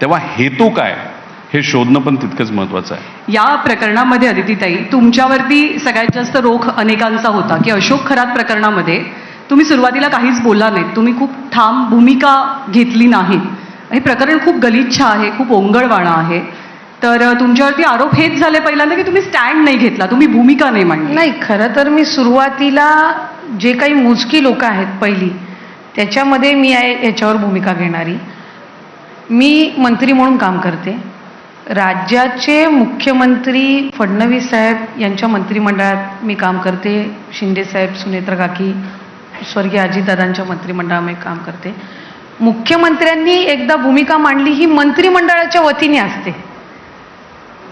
तेव्हा हेतू काय हे शोधणं पण तितकंच महत्त्वाचं आहे. या प्रकरणामध्ये अदितीताई तुमच्यावरती सगळ्यात जास्त रोख अनेकांचा होता की अशोक खरात प्रकरणामध्ये तुम्ही सुरुवातीला काहीच बोलला नाहीत, तुम्ही खूप ठाम भूमिका घेतली नाही. हे प्रकरण खूप गलिच्छ आहे, खूप ओंगळवाणं आहे. तर तुमच्यावरती आरोप हेच झाले पहिल्यांदा की तुम्ही स्टँड नाही घेतला, तुम्ही भूमिका नाही मांडली. नाही, खरं तर मी सुरुवातीला जे काही मोजकी लोक आहेत पहिली त्याच्यामध्ये मी आहे याच्यावर भूमिका घेणारी. मी मंत्री म्हणून काम करते. राज्याचे मुख्यमंत्री फडणवीस साहेब यांच्या मंत्रिमंडळात मी काम करते. शिंदे साहेब, सुनेत्रा काकी, स्वर्गीय अजितदादांच्या मंत्रिमंडळामध्ये काम करते. मुख्यमंत्र्यांनी एकदा भूमिका मांडली ही मंत्रिमंडळाच्या वतीने असते.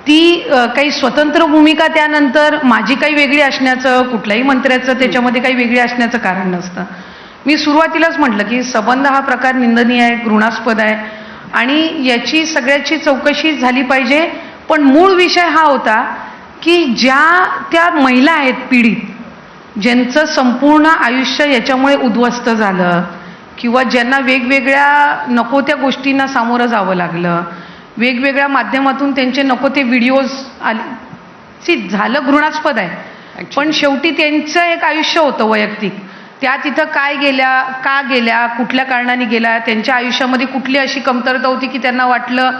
ती काही स्वतंत्र भूमिका त्यानंतर माझी काही वेगळी असण्याचं, कुठल्याही मंत्र्याचं त्याच्यामध्ये काही वेगळी असण्याचं कारण नसतं. मी सुरुवातीलाच म्हटलं की संबंध हा प्रकार निंदनीय आहे, घृणास्पद आहे आणि याची सगळ्याची चौकशी झाली पाहिजे. पण मूळ विषय हा होता की ज्या त्या महिला आहेत पीडित, ज्यांचं संपूर्ण आयुष्य याच्यामुळे उद्ध्वस्त झालं किंवा ज्यांना वेगवेगळ्या नको त्या गोष्टींना सामोरं जावं लागलं, वेगवेगळ्या माध्यमातून त्यांचे नको ते व्हिडिओज आले, झालं घृणास्पद आहे. पण शेवटी त्यांचं एक आयुष्य होतं वैयक्तिक. त्या तिथं काय गेल्या, का गेल्या, कुठल्या कारणाने गेल्या, त्यांच्या आयुष्यामध्ये कुठली अशी कमतरता होती की त्यांना वाटलं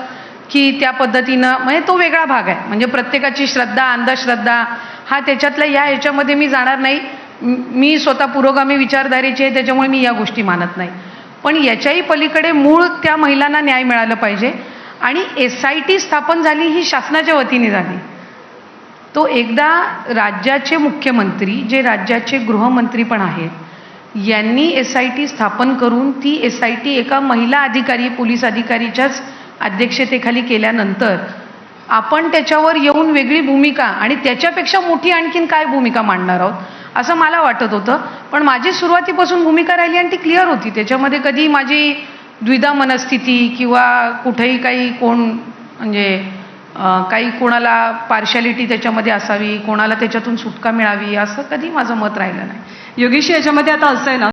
की त्या पद्धतीनं, म्हणजे तो वेगळा भाग आहे. म्हणजे प्रत्येकाची श्रद्धा, अंधश्रद्धा हा त्याच्यातल्या याच्यामध्ये मी जाणार नाही. मी स्वतः पुरोगामी विचारधारेची आहे, त्याच्यामुळे मी या गोष्टी मानत नाही. पण याच्याही पलीकडे मूळ त्या महिलांना न्याय मिळाला पाहिजे. आणि SIT स्थापन झाली ही शासनाच्या वतीने झाली. तो एकदा राज्याचे मुख्यमंत्री, जे राज्याचे गृहमंत्री पण आहेत, यांनी SIT स्थापन करून ती SIT एका महिला अधिकारी, पोलीस अधिकारीच्याच अध्यक्षतेखाली केल्यानंतर आपण त्याच्यावर येऊन वेगळी भूमिका आणि त्याच्यापेक्षा मोठी आणखीन काय भूमिका मांडणार आहोत असं मला वाटत होतं. पण माझी सुरुवातीपासून भूमिका राहिली आणि ती क्लिअर होती. त्याच्यामध्ये कधी माझी द्विधा मनस्थिती किंवा कुठेही काही कोण म्हणजे काही कोणाला पार्शालिटी त्याच्यामध्ये असावी, कोणाला त्याच्यातून सुटका मिळावी असं कधी माझं मत राहिलं नाही. योगेश, याच्यामध्ये आता असं आहे ना